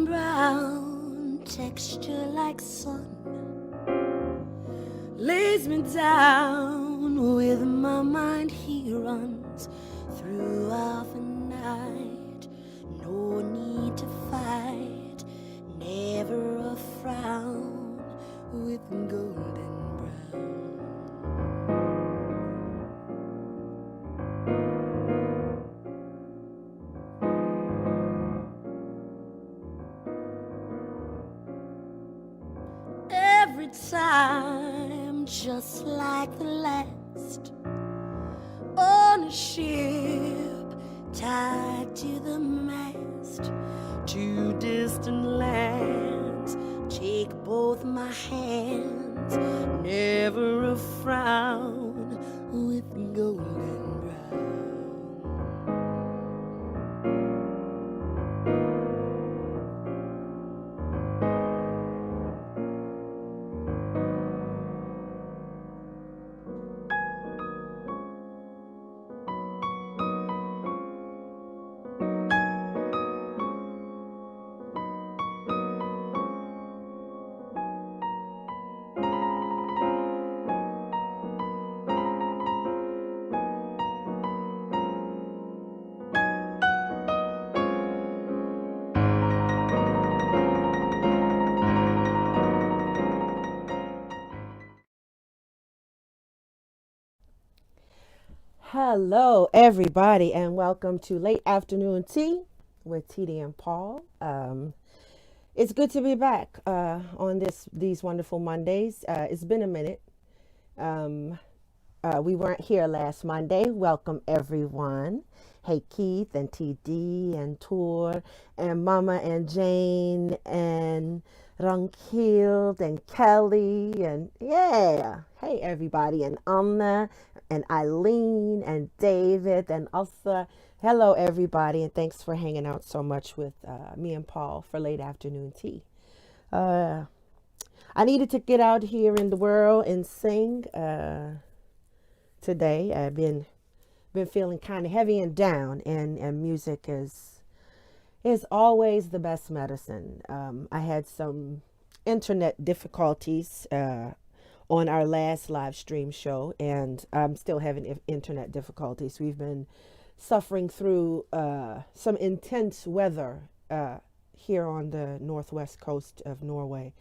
brown, texture like sun, lays me down. With my mind he runs throughout the night. No need to fight, never a frown, with golden brown. Every time, just like the last, on a ship tied to the mast, to distant lands, take both my hands, never a frown, with golden brown. Hello, everybody, and welcome to Late Afternoon Tea with Teedy and Paul. It's good to be back on these wonderful Mondays. It's been a minute. We weren't here last Monday. Welcome, everyone. Hey, Keith and TD and Tour and Mama and Jane and Rankild and Kelly and yeah. Hey, everybody, and Anna and Eileen and David and Elsa. Hello, everybody, and thanks for hanging out so much with me and Paul for late afternoon tea. I needed to get out here in the world and sing today. I've been feeling kind of heavy and down, and music is always the best medicine. I had some internet difficulties on our last live stream show, and I'm still having internet difficulties. We've been suffering through some intense weather here on the northwest coast of Norway.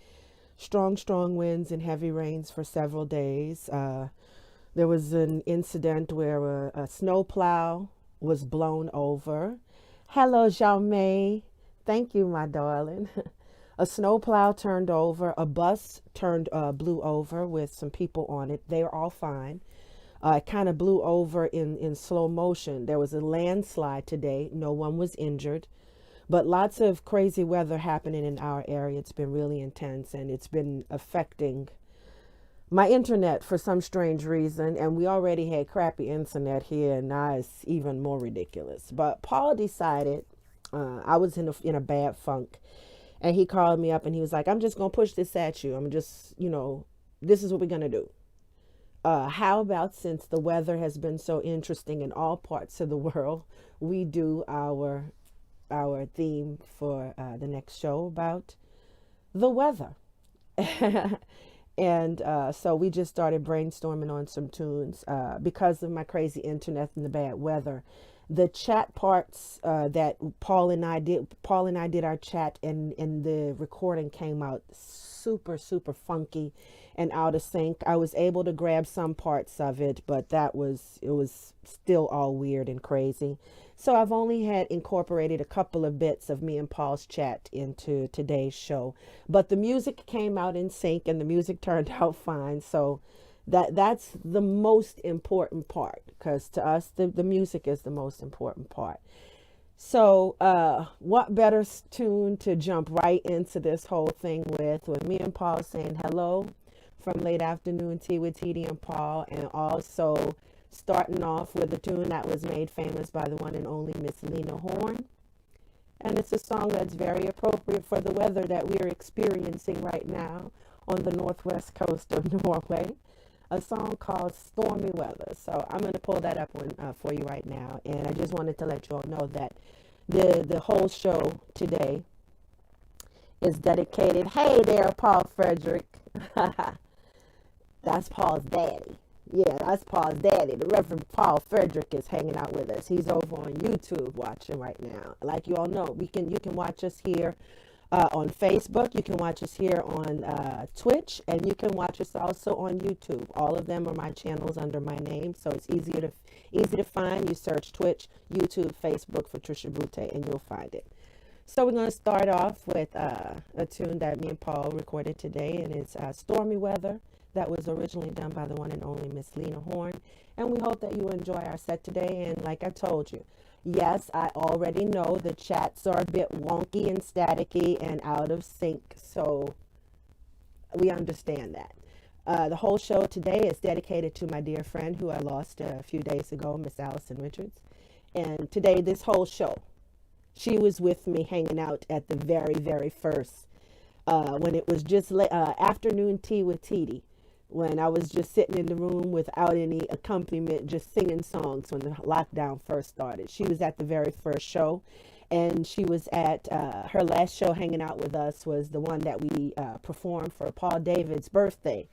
Strong winds and heavy rains for several days. There was an incident where a snowplow was blown over. Hello, Xiaomei. Thank you, my darling. A snowplow turned over. A bus blew over with some people on it. They were all fine. It kind of blew over in slow motion. There was a landslide today. No one was injured. But lots of crazy weather happening in our area. It's been really intense, and it's been affecting my internet for some strange reason. And we already had crappy internet here, and now it's even more ridiculous. But Paul decided I was in a bad funk. And he called me up and he was like, I'm just going to push this at you. I'm just, this is what we're going to do. How about, since the weather has been so interesting in all parts of the world, we do our theme for the next show about the weather. And so we just started brainstorming on some tunes because of my crazy internet and the bad weather. The chat parts that Paul and I did our chat, and the recording came out super funky and out of sync. I was able to grab some parts of it, but it was still all weird and crazy. So I've only had incorporated a couple of bits of me and Paul's chat into today's show, but the music came out in sync and the music turned out fine. So that's the most important part, because to us the music is the most important part. So what better tune to jump right into this whole thing with me and Paul saying hello from Late Afternoon Tea with Teedy and Paul, and also starting off with a tune that was made famous by the one and only Miss Lena Horne. And it's a song that's very appropriate for the weather that we're experiencing right now on the northwest coast of Norway. A song called Stormy Weather. So I'm going to pull that up for you right now. And I just wanted to let you all know that the whole show today is dedicated. Hey there, Paul Frederick. That's Paul's daddy. Yeah, that's Paul's daddy. The Reverend Paul Frederick is hanging out with us. He's over on YouTube watching right now. Like you all know, you can watch us here on Facebook. You can watch us here on Twitch, and you can watch us also on YouTube. All of them are my channels under my name, so it's easy to find. You search Twitch, YouTube, Facebook for Trisha Bute, and you'll find it. So we're going to start off with a tune that me and Paul recorded today, and it's Stormy Weather. That was originally done by the one and only Miss Lena Horne. And we hope that you enjoy our set today. And like I told you, yes, I already know the chats are a bit wonky and staticky and out of sync. So we understand that. The whole show today is dedicated to my dear friend who I lost a few days ago, Miss Allison Richards. And today, this whole show, she was with me hanging out at the very, very first, when it was just afternoon tea with Teedy, when I was just sitting in the room without any accompaniment, just singing songs when the lockdown first started. She was at the very first show, and she was at her last show hanging out with us was the one that we performed for Paul David's birthday,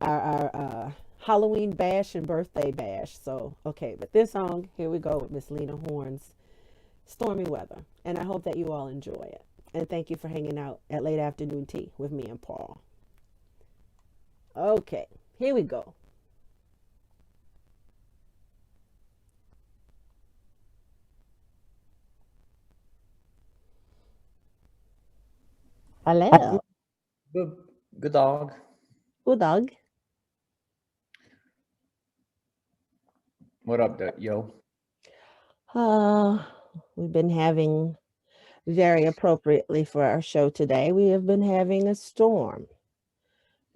our Halloween bash and birthday bash. So, okay, but this song, here we go with Miss Lena Horne's Stormy Weather, and I hope that you all enjoy it. And thank you for hanging out at late afternoon tea with me and Paul. Okay, here we go. Hello. Good, good dog. Good dog. What up, yo? We've been having, very appropriately for our show today, we have been having a storm.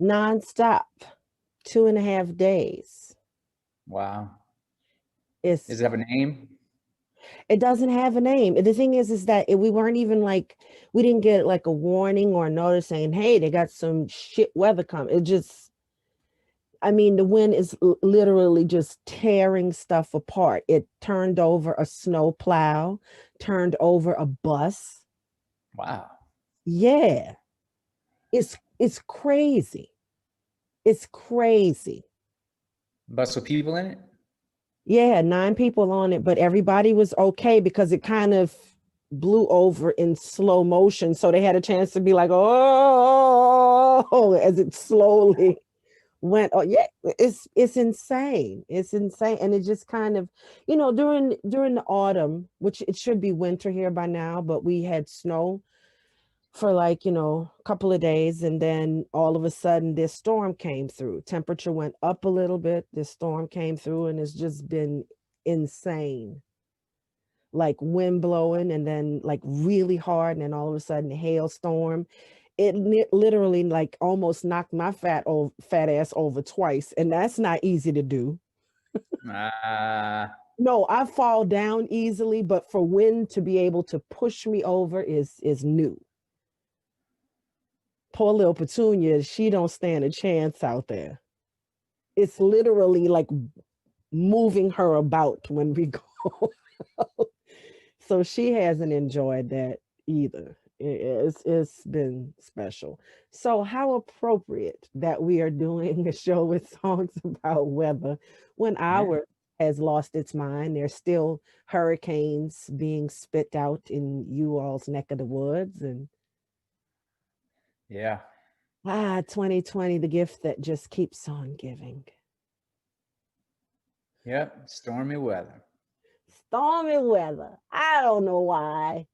Nonstop. 2.5 days. Wow. Does it have a name? It doesn't have a name. The thing is that we weren't even we didn't get like a warning or a notice saying, hey, they got some shit weather coming. It just, I mean, the wind is literally just tearing stuff apart. It turned over a snow plow, turned over a bus. Wow. Yeah. It's crazy. It's crazy. Bus with people in it? Yeah, 9 people on it, but everybody was okay because it kind of blew over in slow motion. So they had a chance to be like, oh, as it slowly went. Oh, yeah, it's insane. It's insane. And it just kind of, during the autumn, which it should be winter here by now, but we had snow for a couple of days, and then all of a sudden this storm came through. Temperature went up a little bit. This storm came through, and it's just been insane. Like wind blowing, and then like really hard, and then all of a sudden a hailstorm. It literally like almost knocked my fat ass over twice, and that's not easy to do. No, I fall down easily, but for wind to be able to push me over is new. Poor little Petunia, she don't stand a chance out there. It's literally like moving her about when we go. So she hasn't enjoyed that either. It's been special. So how appropriate that we are doing a show with songs about weather when ours has lost its mind. There's still hurricanes being spit out in you all's neck of the woods, and 2020, the gift that just keeps on giving. Yep, stormy weather. Stormy weather. I don't know why.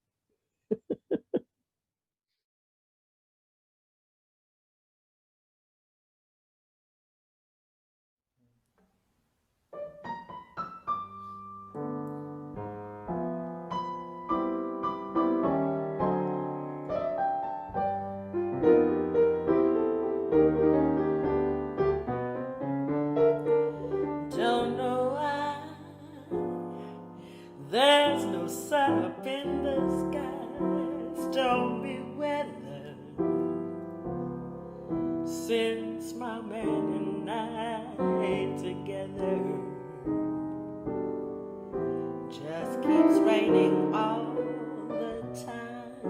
Don't know why there's no sun up in the sky. Stormy weather since my man and I together. Just keeps raining all the time.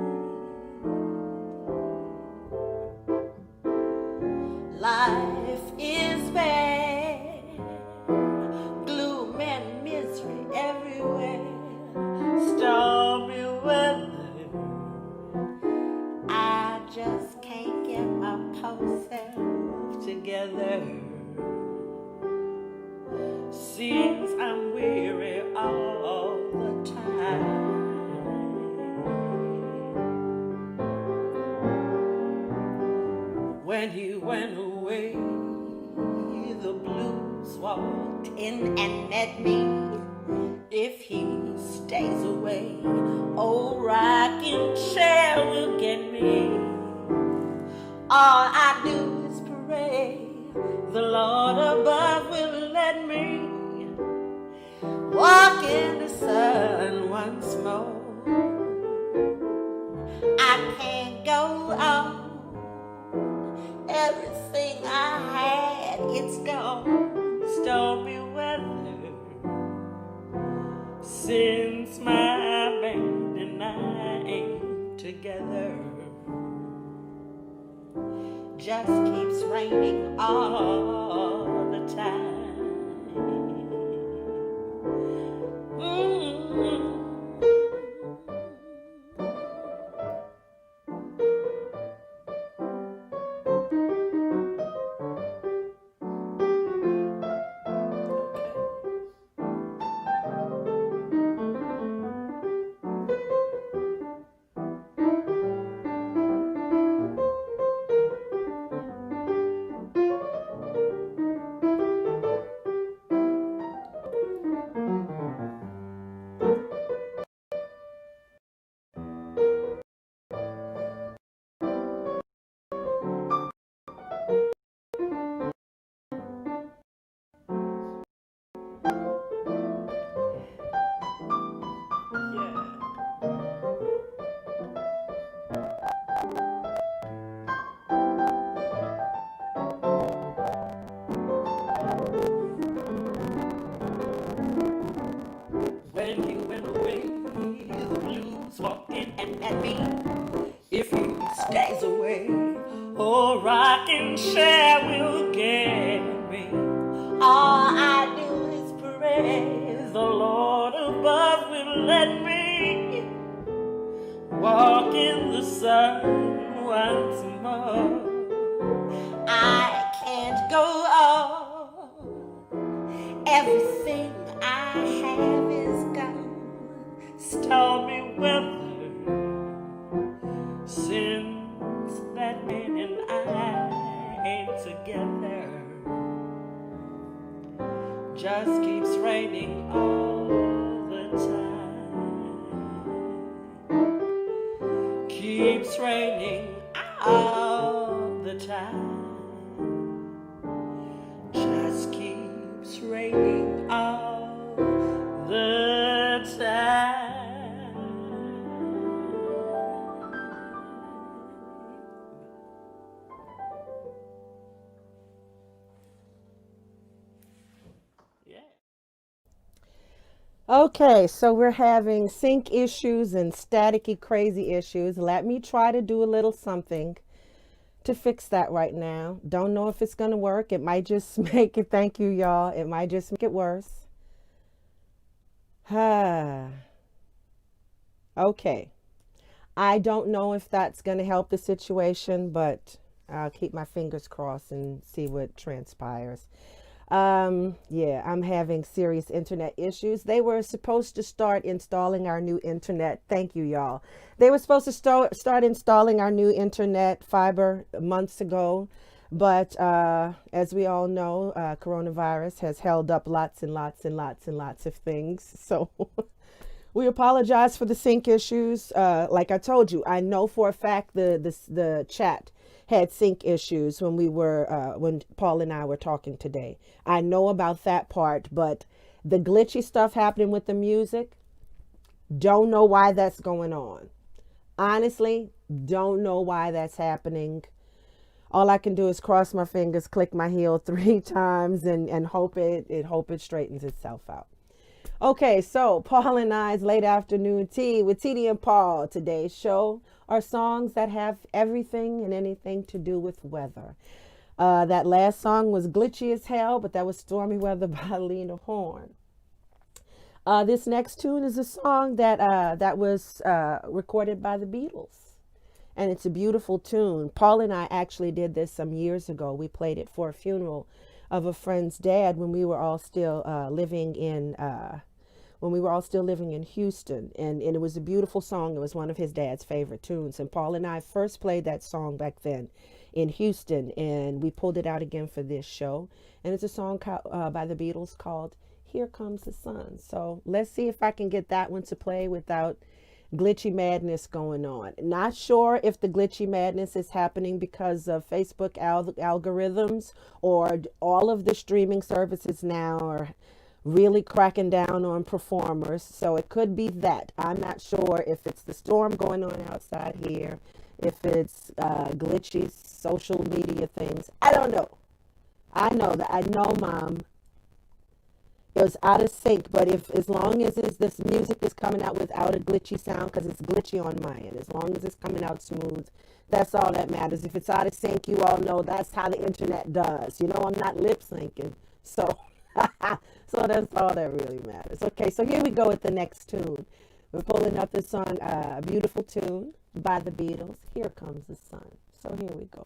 Life is bad, gloom and misery everywhere, stormy weather. I just can't get my poor self together. Seems I'm weary all the time. When he went away, the blues walked in and met me. If he stays away, old rocking chair will get me. All I do is pray the Lord above will let me walk in the sun once more. I can't go on. Everything I had, it's gone. Stormy weather. Since my band and I ain't together, just keeps raining all the time. When you went away, the blues walked in and at me. If he stays away, oh, rocking chair will get me. All I do is pray the Lord above will let me walk in the sun once more. I can't go on. Everything I have is gone. Stormy weather. Since that man and I ain't together, just keeps raining all the time. Keeps raining all the time. Just keeps raining all the time. Okay, so we're having sync issues and staticky crazy issues. Let me try to do a little something to fix that right now. Don't know if it's going to work. It might just make it, thank you y'all, it might just make it worse. Okay. I don't know if that's going to help the situation, but I'll keep my fingers crossed and see what transpires. Yeah, I'm having serious internet issues. They were supposed to start installing our new internet. Thank you, y'all. They were supposed to start installing our new internet fiber months ago. But as we all know, coronavirus has held up lots and lots and lots and lots of things. So we apologize for the sync issues. Like I told you, I know for a fact the chat had sync issues when when Paul and I were talking today. I know about that part, but the glitchy stuff happening with the music, don't know why that's going on. Honestly, don't know why that's happening. All I can do is cross my fingers, click my heel 3 times, and hope it straightens itself out. Okay, so Paul and I's late afternoon tea with Teedy and Paul. Today's show are songs that have everything and anything to do with weather. That last song was glitchy as hell, but that was Stormy Weather by Lena Horne. This next tune is a song that was recorded by the Beatles, and it's a beautiful tune. Paul and I actually did this some years ago. We played it for a funeral of a friend's dad when we were all still living in Houston, and it was a beautiful song. It was one of his dad's favorite tunes, and Paul and I first played that song back then in Houston, and we pulled it out again for this show. And it's a song by the Beatles called Here Comes the Sun. So let's see if I can get that one to play without glitchy madness going on. Not sure if the glitchy madness is happening because of Facebook algorithms, or all of the streaming services now are really cracking down on performers. So it could be that. I'm not sure if it's the storm going on outside here, if it's glitchy social media things. I don't know. I know Mom, it was out of sync, but if as long as this music is coming out without a glitchy sound, because it's glitchy on my end, as long as it's coming out smooth, that's all that matters. If it's out of sync, you all know that's how the internet does. I'm not lip syncing, so so that's all that really matters. Okay, so here we go with the next tune. We're pulling up this song, a beautiful tune by the Beatles. Here Comes the Sun. So here we go.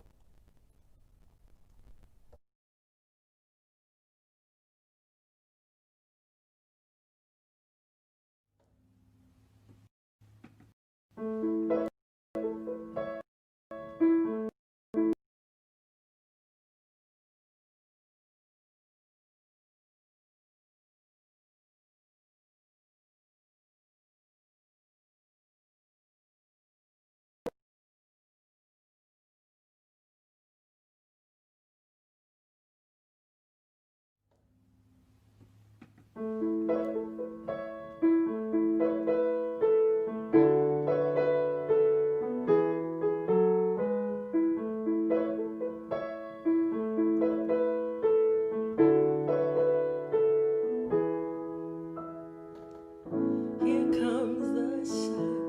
Here comes the sun.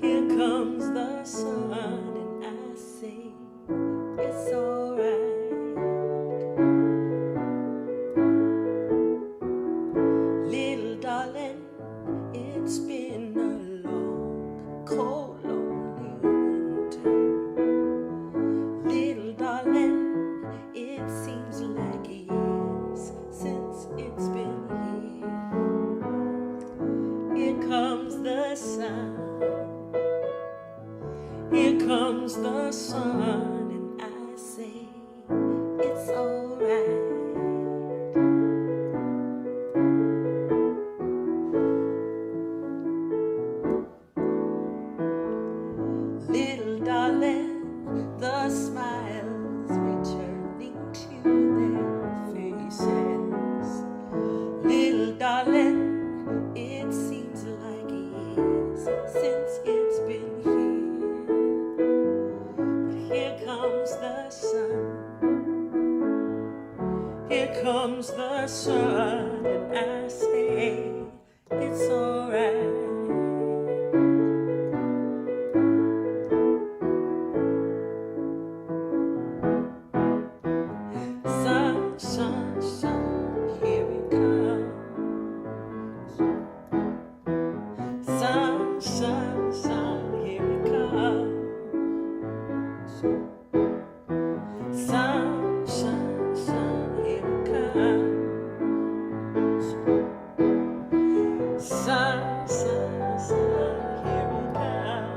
Here comes the sun, and I say it's alright. Little darling, it's been a long, cold, lonely winter. Little darling, it seems like years since it's been here. Here comes the sun. Here comes the sun, and I say it's alright. Little darling, the smiles returning to their faces. Little darling, it seems like years since it's been here. But here comes the sun. Here comes the sun, and I say it's alright. Sun, sun, sun, here it comes. Sun, sun, sun, here it comes. Sun, sun, sun, here it comes. Sun, sun, sun, here it comes.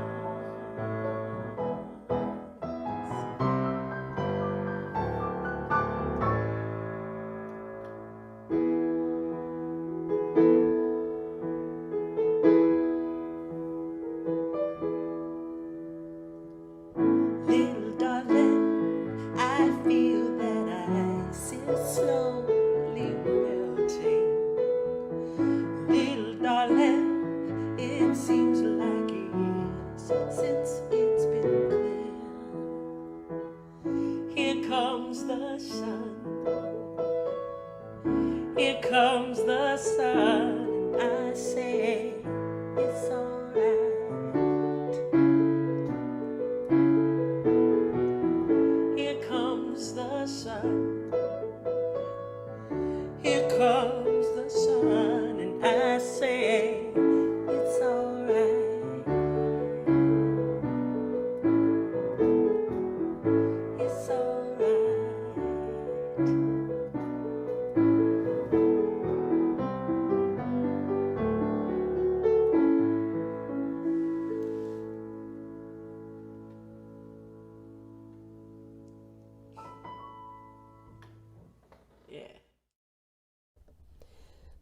Little darling, I feel that ice is slowly melting. Little darling, it seems like years since it's been clear. Here comes the sun. Here comes the sun, and I say it's alright.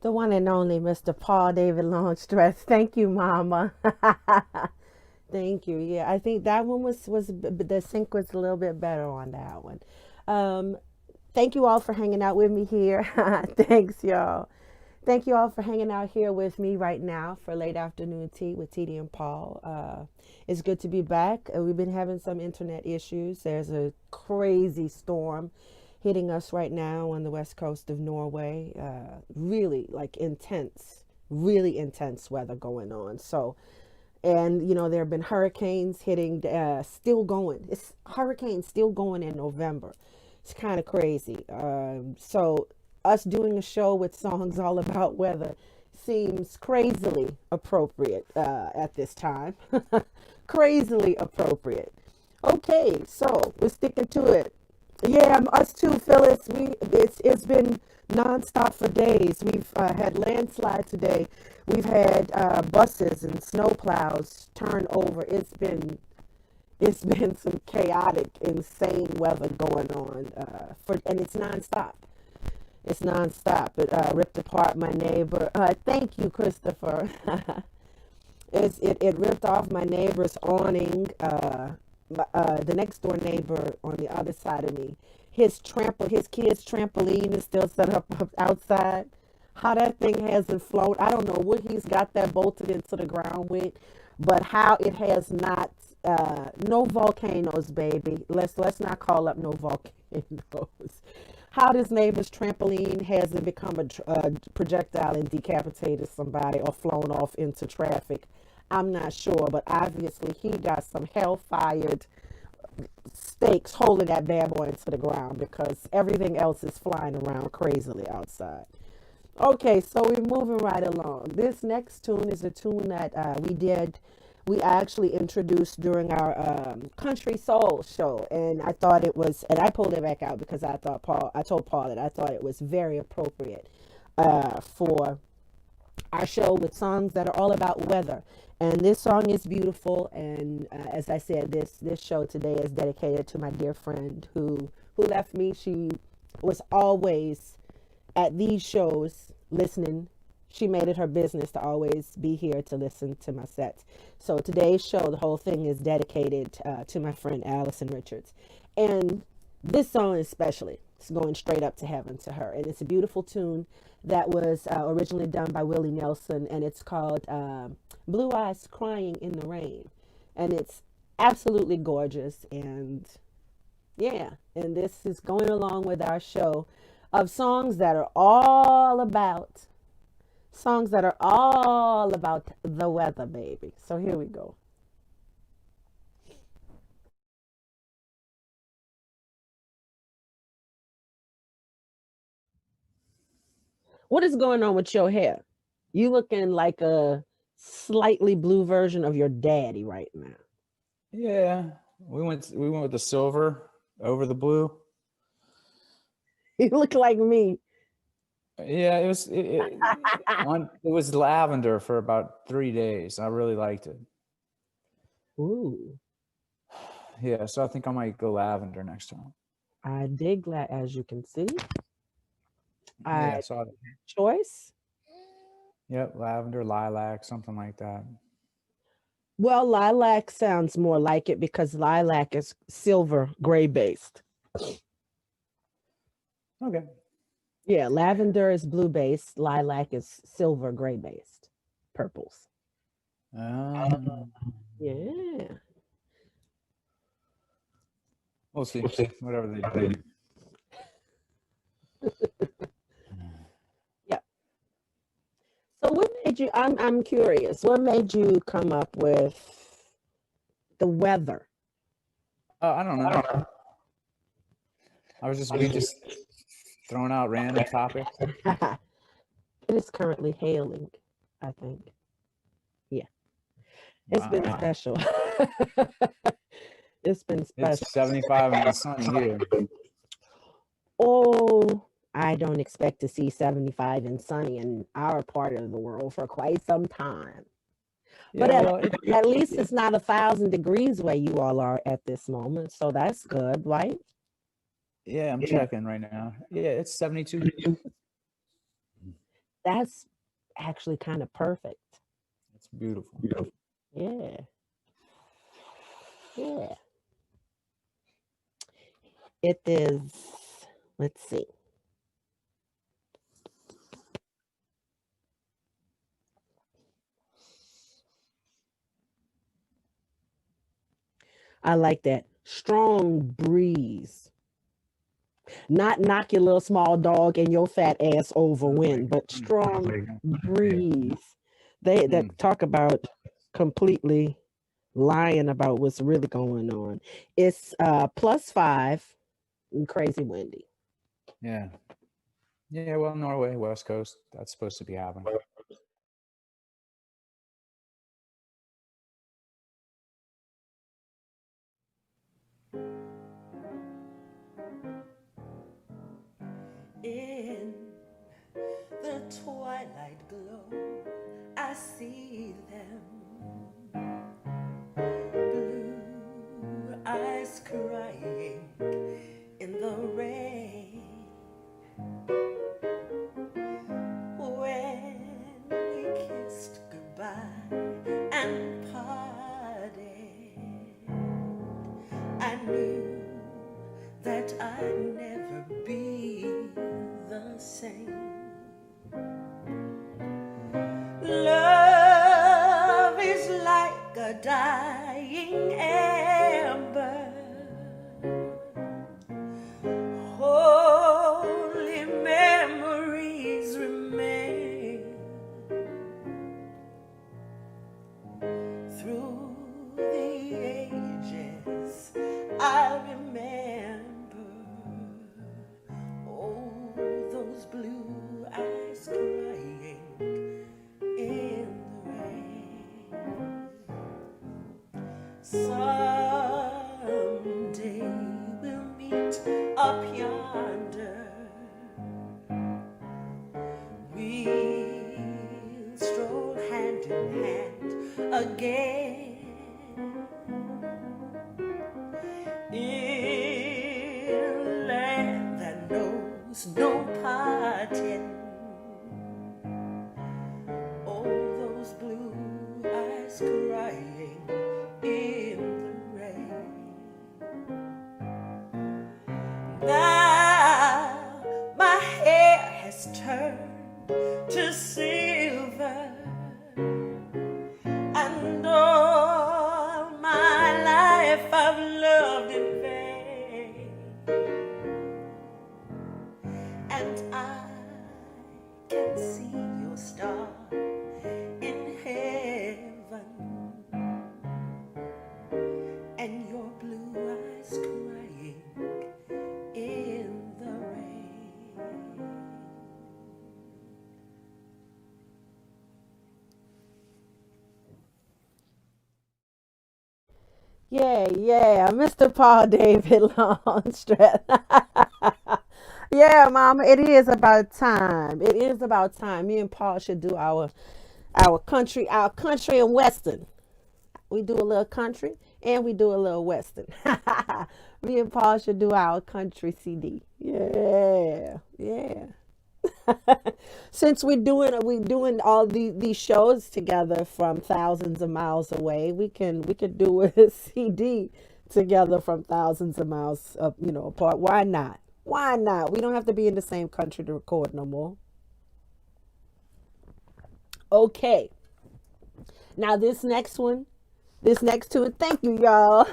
The one and only Mr. Paul David Longstress. Thank you, Mama. Thank you. Yeah, I think that one was the sync was a little bit better on that one. Um, Thank you all for hanging out with me here. Thanks, y'all. Thank you all for hanging out here with me right now for late afternoon tea with Teedy and Paul. It's good to be back. We've been having some internet issues. There's a crazy storm hitting us right now on the west coast of Norway. Really like intense, really intense weather going on. So, and you know, there have been hurricanes hitting, still going. It's hurricanes still going in November. It's kind of crazy. So us doing a show with songs all about weather seems crazily appropriate at this time. Crazily appropriate. Okay, so we're sticking to it. Yeah, us too, Phyllis. It's been nonstop for days. We've had landslide today. We've had buses and snowplows turn over. It's been some chaotic, insane weather going on and it's nonstop. It's nonstop. It ripped apart my neighbor. Thank you, Christopher. It ripped off my neighbor's awning. The next door neighbor on the other side of me, his kid's trampoline is still set up outside. How that thing hasn't flown, I don't know what he's got that bolted into the ground with, but how it has not. No volcanoes, baby. Let's not call up no volcanoes. How this neighbor's trampoline hasn't become a projectile and decapitated somebody or flown off into traffic, I'm not sure, but obviously he got some hell-fired stakes holding that bad boy into the ground because everything else is flying around crazily outside. Okay, so we're moving right along. This next tune is a tune that we actually introduced during our country soul show, and I thought it was, and I pulled it back out because I told Paul that I thought it was very appropriate for our show with songs that are all about weather. And this song is beautiful, and as I said, this show today is dedicated to my dear friend who left me. She was always at these shows listening. She made it her business to always be here to listen to my sets. So today's show, the whole thing is dedicated to my friend Allison Richards. And this song especially, it's going straight up to heaven to her. And it's a beautiful tune that was originally done by Willie Nelson. And it's called Blue Eyes Crying in the Rain. And it's absolutely gorgeous. And yeah, and this is going along with our show of songs that are all about the weather, baby. So here we go. What is going on with your hair? You looking like a slightly blue version of your daddy right now. Yeah, we went with the silver over the blue. You look like me. Yeah, it was lavender for about 3 days. I really liked it. Ooh, Yeah, so I think I might go lavender next time. I dig that, as you can see. Yeah, I so choice. yep, lavender, lilac, something like that. Well, lilac sounds more like it because lilac is silver gray based. Okay. Yeah, lavender is blue based, lilac is silver gray based, purples. Yeah. We'll see. Whatever they do. Yeah. So what made you I'm curious, what made you come up with the weather? I don't know. We just throwing out random topics. It is currently hailing, I think. Yeah. It's been Wow. special. It's been special. It's 75 and sunny here. Oh, I don't expect to see 75 and sunny in our part of the world for quite some time. Yeah, But well, at least it's not 1,000 degrees where you all are at this moment. So that's good, right? yeah, I'm checking right now. Yeah, it's 72. That's actually kind of perfect. It's beautiful. Yeah. Yeah. It is. Let's see. I like that. Strong breeze. Not knock your little small dog and your fat ass over wind, but strong breeze. They Mm. that talk about completely lying about what's really going on. It's +5 and crazy windy. Yeah. Yeah, well, Norway, West Coast, that's supposed to be happening. In the twilight glow, I see them, blue eyes crying in the rain. When we kissed goodbye and parted, I knew that I'd never be the same. Love is like a dying ember, holy memories remain through the ages. I remember, oh, those blue eyes crying in the rain. Someday we'll meet up yonder. We'll stroll hand in hand again in land that knows no parting. Oh, those blue eyes crying in the rain. Now my hair has turned to silver, and all my life I've loved in vain, and I can see your star in heaven, and your blue eyes crying in the rain. Yeah, yeah, Mr. Paul David Longstreth. Yeah, Mama, it is about time. It is about time. Me and Paul should do our country and western. We do a little country and we do a little western. Me and Paul should do our country CD. Yeah, yeah. Since we doing all these shows together from thousands of miles away, we could do a CD together from thousands of miles apart. Why not? Why not? We don't have to be in the same country to record no more. Okay. Now this next tune, thank you, y'all.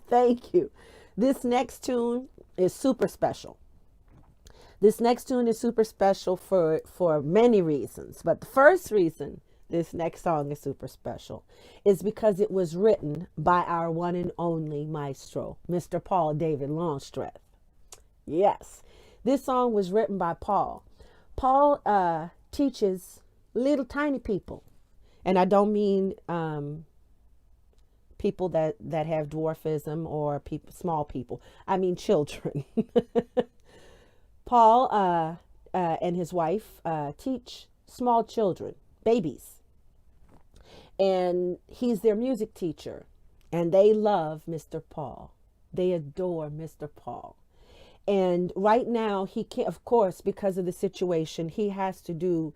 Thank you. This next tune is super special. This next tune is super special for many reasons. But the first reason this next song is super special is because it was written by our one and only maestro, Mr. Paul David Longstreth. Yes, this song was written by Paul. Paul teaches little tiny people, and I don't mean people that have dwarfism or small people. I mean children. Paul and his wife teach small children, babies, and he's their music teacher. And they love Mr. Paul. They adore Mr. Paul. And right now he can't, of course, because of the situation, he has to do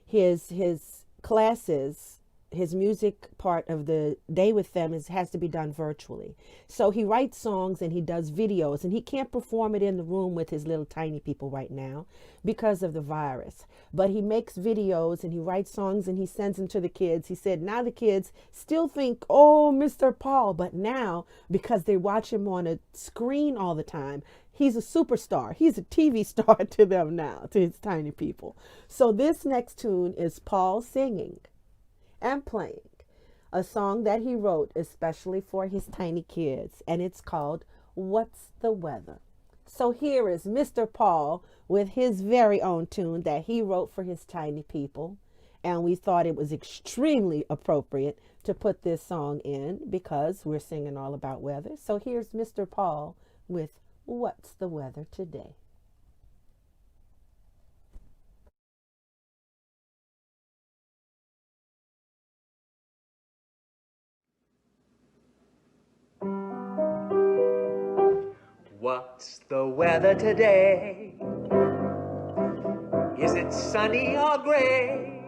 his classes, his music part of the day with them has to be done virtually. So he writes songs and he does videos, and he can't perform it in the room with his little tiny people right now because of the virus. But he makes videos and he writes songs and he sends them to the kids. He said now the kids still think, oh, Mr. Paul, but now because they watch him on a screen all the time, he's a superstar. He's a TV star to them now, to his tiny people. So this next tune is Paul singing and playing a song that he wrote especially for his tiny kids, and it's called What's the Weather? So here is Mr. Paul with his very own tune that he wrote for his tiny people, and we thought it was extremely appropriate to put this song in because we're singing all about weather. So here's Mr. Paul with What's the Weather Today? What's the weather today? Is it sunny or gray?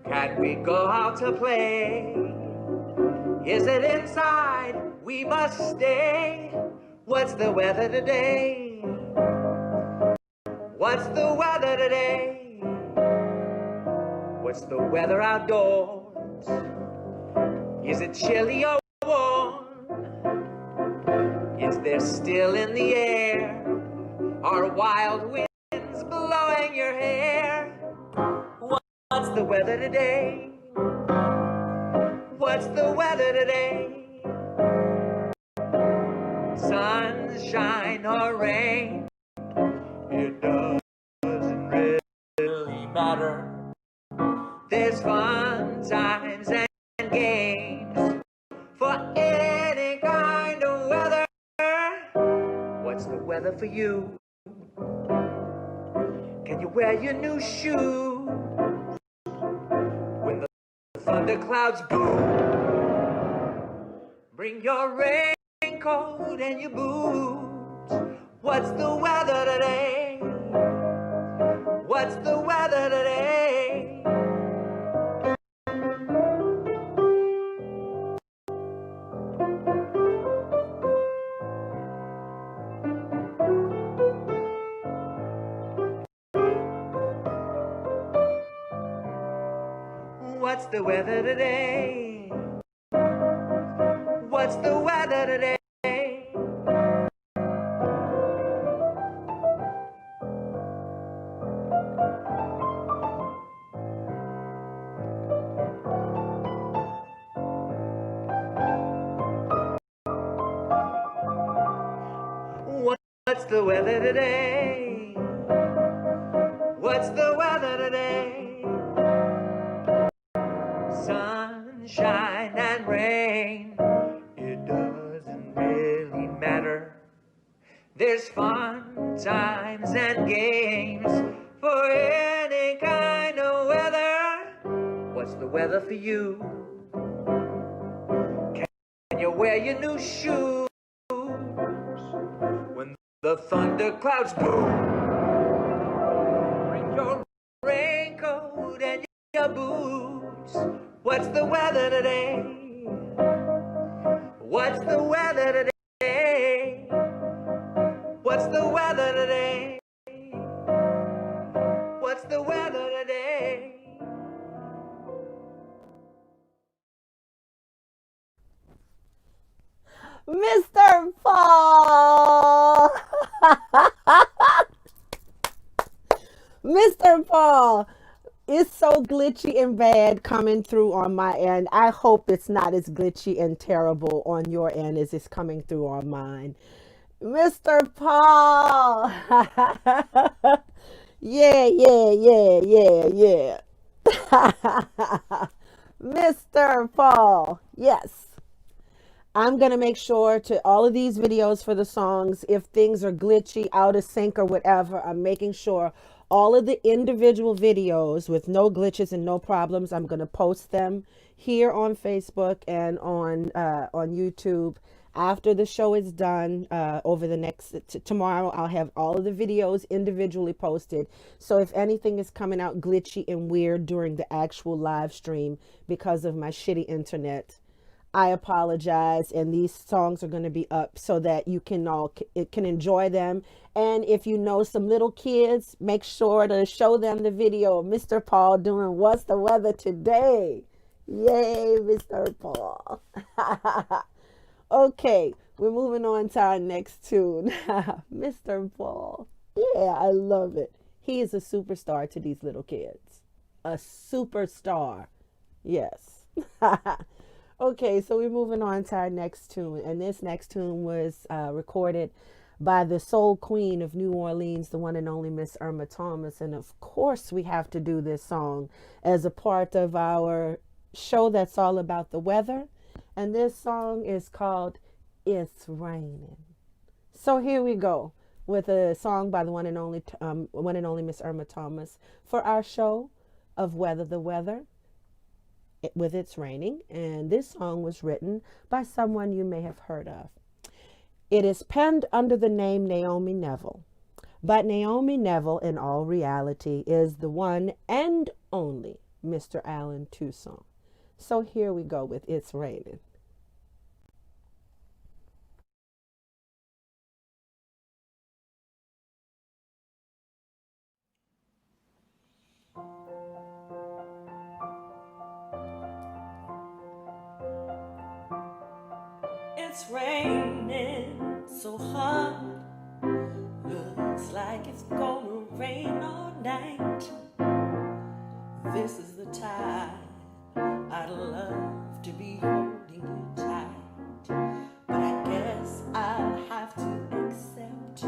Can we go out to play? Is it inside we must stay? What's the weather today? What's the weather today? What's the weather outdoors? Is it chilly or warm? Is there still in the air? Are wild winds blowing your hair? What's the weather today? What's the weather today? Sunshine or rain? It doesn't really matter. There's fun times and games for any kind of weather. What's the weather for you? Can you wear your new shoes when the thunderclouds boom? Bring your raincoat and your boots. What's the weather today? What's the weather today? What's the weather today? What's the weather today? What's the weather today? What's the weather today? Sunshine and rain, it doesn't really matter. There's fun times and games for any kind of weather. What's the weather for you? Can you wear your new shoes when the thunderclouds boom? Bring your raincoat and your boots. What's the weather today? What's the weather today? What's the weather today? What's the weather today? Mr. Paul! Mr. Paul, it's so glitchy and bad coming through on my end. I hope it's not as glitchy and terrible on your end as it's coming through on mine. Mr. Paul! Yeah, yeah, yeah, yeah, yeah. Mr. Paul, yes. I'm going to make sure to all of these videos for the songs, if things are glitchy, out of sync or whatever, I'm making sure all of the individual videos with no glitches and no problems, I'm going to post them here on Facebook and on YouTube. After the show is done, over the next tomorrow, I'll have all of the videos individually posted. So if anything is coming out glitchy and weird during the actual live stream because of my shitty internet, I apologize, and these songs are going to be up so that you can all can enjoy them. And if you know some little kids, make sure to show them the video of Mr. Paul doing "What's the Weather Today?" Yay, Mr. Paul. Okay, we're moving on to our next tune. Mr. Paul. Yeah, I love it. He is a superstar to these little kids. A superstar. Yes. Okay, so we're moving on to our next tune. And this next tune was recorded by the soul queen of New Orleans, the one and only Miss Irma Thomas. And of course, we have to do this song as a part of our show that's all about the weather. And this song is called "It's Raining." So here we go with a song by the one and only Miss Irma Thomas for our show of Weather the Weather with "It's Raining." And this song was written by someone you may have heard of. It is penned under the name Naomi Neville, but Naomi Neville in all reality is the one and only Mr. Allen Toussaint. So here we go with "It's Raining." It's raining so hard, looks like it's gonna rain all night. This is the time I'd love to be holding you tight, but I guess I'll have to accept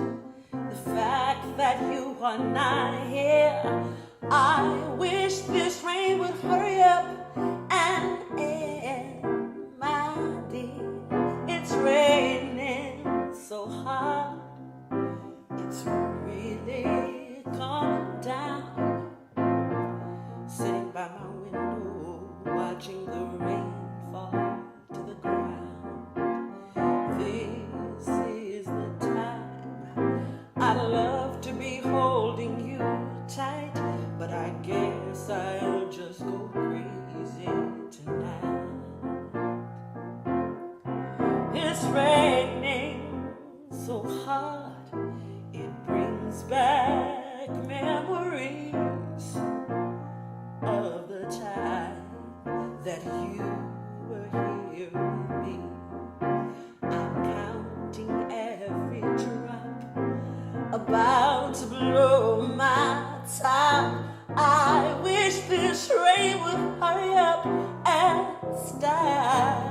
the fact that you are not here. I wish this rain would hurry up and end, my dear. It's raining so hard, it's really calming down. Sitting by my window, watching the rain fall to the ground. This is the time I love to be holding you tight, but I guess I'll just go crazy tonight. It's raining so hard, it brings back memories of the time that you were here with me. I'm counting every drop about to blow my top. I wish this rain would hurry up and stop.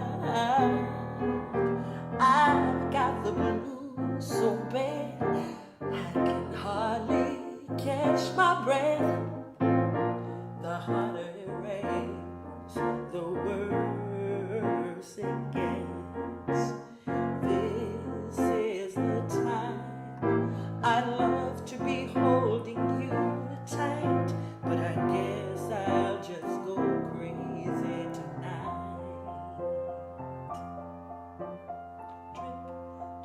I've got the blues so bad I can hardly catch my breath. The harder it rains, the worse it gets. This is the time I love to be holding you tight, but I guess I'll just go crazy tonight.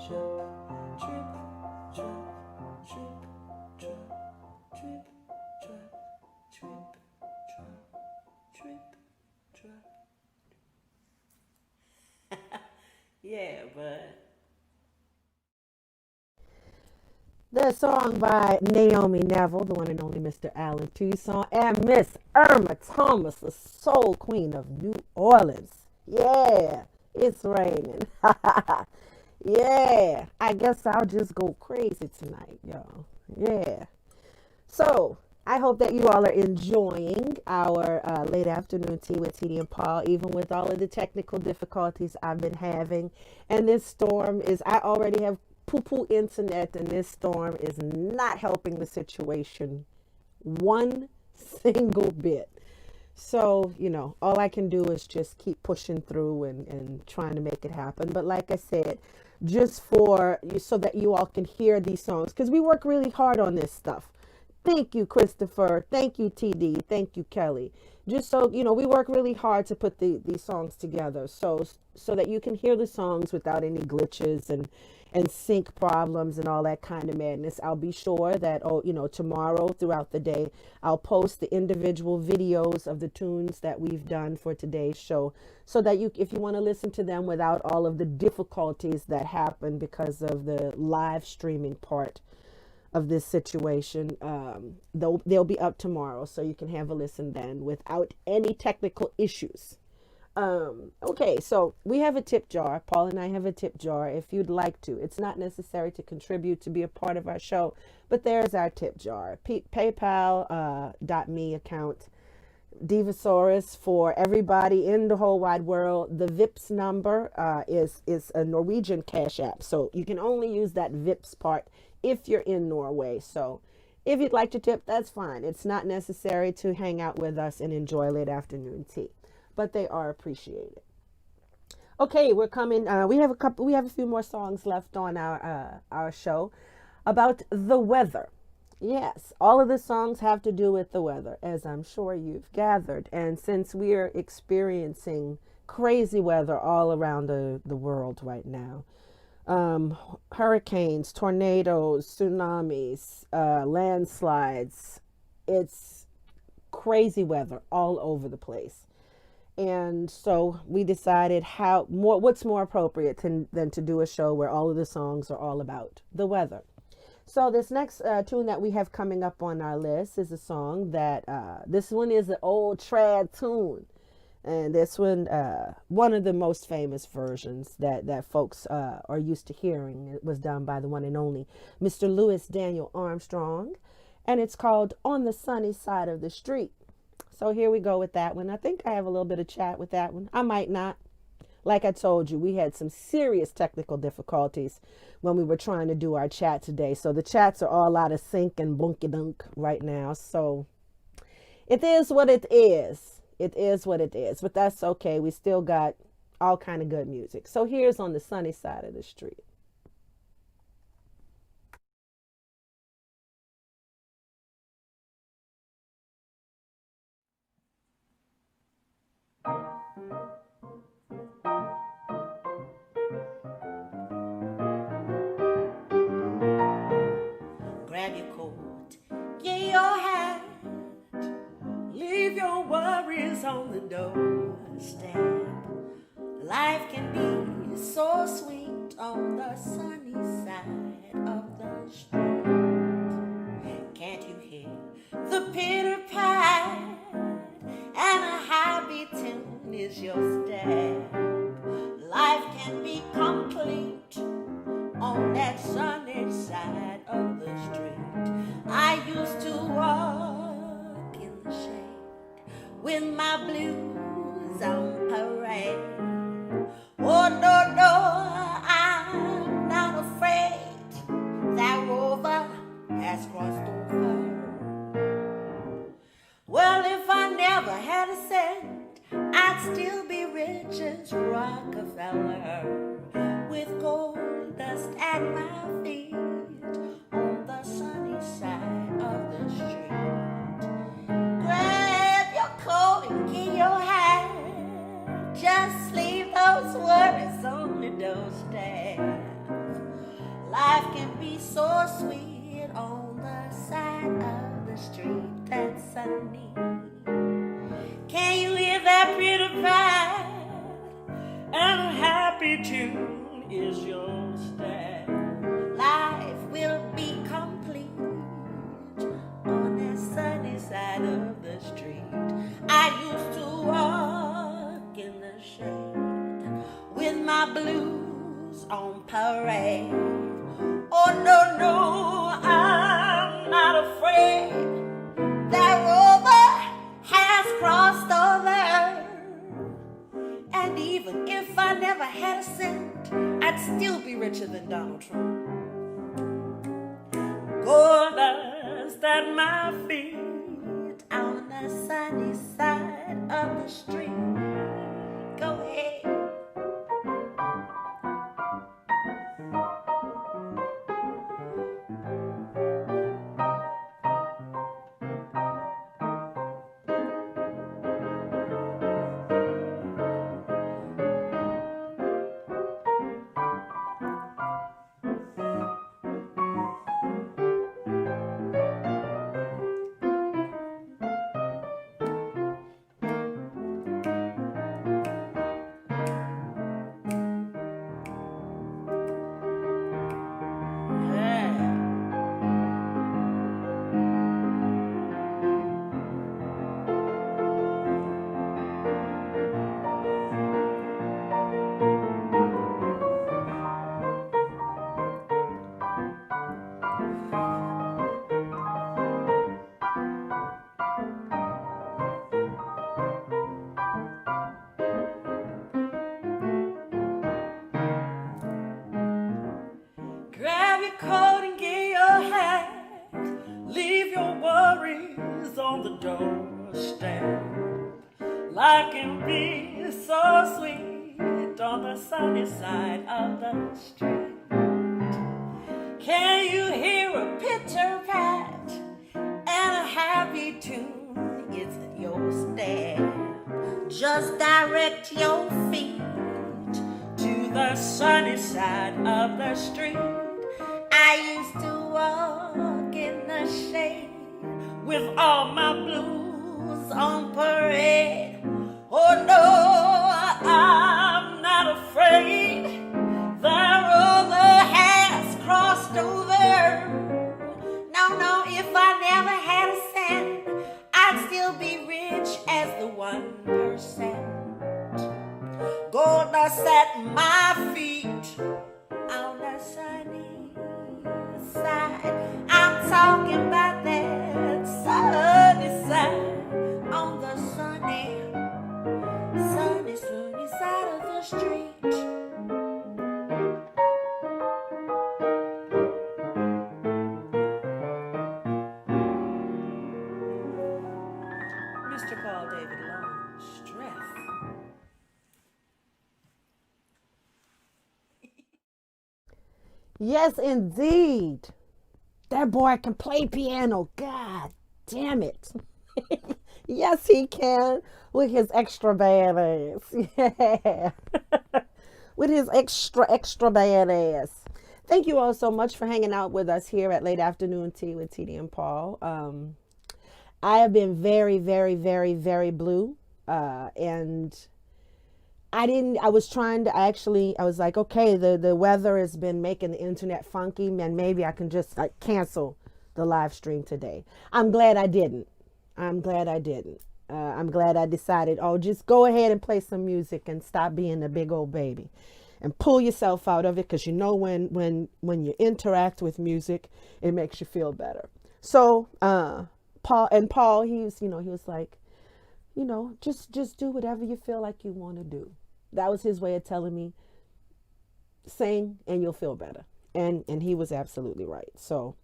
Drip, drip, drip, drip, drip, drip, drip, drip, drip, drip, drip. Yeah, but The song by Naomi Neville, the one and only Mr. Allen Toussaint, and Miss Irma Thomas, the soul queen of New Orleans. Yeah, it's raining. Yeah, I guess I'll just go crazy tonight, y'all. Yeah. So, I hope that you all are enjoying our late afternoon tea with Teedy and Paul, even with all of the technical difficulties I've been having. And this storm is, I already have poo-poo internet, and this storm is not helping the situation one single bit. So, all I can do is just keep pushing through and trying to make it happen. But like I said, just so that you all can hear these songs, because we work really hard on this stuff. Thank you, Christopher. Thank you, TD. Thank you, Kelly. Just so you know, we work really hard to put these songs together, so that you can hear the songs without any glitches and sync problems and all that kind of madness. I'll be sure that tomorrow throughout the day, I'll post the individual videos of the tunes that we've done for today's show, so that if you want to listen to them without all of the difficulties that happen because of the live streaming part of this situation, they'll be up tomorrow, so you can have a listen then without any technical issues. Okay, so we have a tip jar. Paul and I have a tip jar if you'd like to. It's not necessary to contribute to be a part of our show, but there's our tip jar. PayPal.me account, Divasaurus, for everybody in the whole wide world. The VIPS number is a Norwegian Cash App, so you can only use that VIPS part if you're in Norway. So if you'd like to tip, that's fine. It's not necessary to hang out with us and enjoy late afternoon tea, but they are appreciated. Okay, we're coming. We have a few more songs left on our show about the weather. Yes, all of the songs have to do with the weather, as I'm sure you've gathered. And since we're experiencing crazy weather all around the world right now, hurricanes, tornadoes, tsunamis, landslides, it's crazy weather all over the place. And so we decided what's more appropriate than to do a show where all of the songs are all about the weather. So this next tune that we have coming up on our list is a song that, this one is an old trad tune. And this one, one of the most famous versions that folks are used to hearing. It was done by the one and only Mr. Louis Daniel Armstrong. And it's called On the Sunny Side of the Street. So here we go with that one. I think I have a little bit of chat with that one. I might not. Like I told you, we had some serious technical difficulties when we were trying to do our chat today. So the chats are all out of sync and blunky dunk right now. So it is what it is. It is what it is. But that's okay. We still got all kind of good music. So here's On the Sunny Side of the Street. Grab your coat, get your hat, leave your worries on the doorstep. Life can be so sweet on the sunny side of the street. Can't you hear the pitter pat, and a happy tune is your step. Life can be complete on that sunny side of the street. I used to walk in the shade with my blues on parade. Oh no, no, I'm not afraid. That rover has crossed over. Well, if I never had a cent, I'd still be rich as Rockefeller, with gold dust at my feet on the sunny side of the street. Grab your coat and get your hat, just leave those worries on the doorstep. Life can be so sweet on the side of the street that's sunny. Can you hear that pitter pat? And a happy tune is your step. Life will be complete on that sunny side of the street. I used to walk in the shade with my blues on parade. Oh no, no, I'm not afraid. That rover has crossed over. And even if I never had a cent, I'd still be richer than Donald Trump. Gold dust at my feet on the sunny side of the street. Go ahead. coat and get your hat. Leave your worries on the doorstep. Life can be so sweet on the sunny side of the street. Can you hear a pitter pat and a happy tune? Is it your step? Just direct your feet to the sunny side of the street. I used to walk in the shade with all my blues on parade. Oh no, I'm not afraid. The roller has crossed over. No, if I never had a cent, I'd still be rich as the 1%. Gold dust at my feet on the sunny side. I'm talking about that sunny side on the sunny side of the street. Mr. Paul David Longstreth. Yes, indeed. That boy can play piano. God damn it. Yes, he can. With his extra bad ass. Yeah. With his extra bad ass. Thank you all so much for hanging out with us here at Late Afternoon Tea with Teedy and Paul. I have been very, very, very, very blue. And I was like, okay, the weather has been making the internet funky, and maybe I can just cancel the live stream today. I'm glad I didn't. I'm glad I decided, just go ahead and play some music and stop being a big old baby and pull yourself out of it. Because when you interact with music, it makes you feel better. So Paul, he was like, just do whatever you feel like you want to do. That was his way of telling me, sing and you'll feel better. And he was absolutely right. So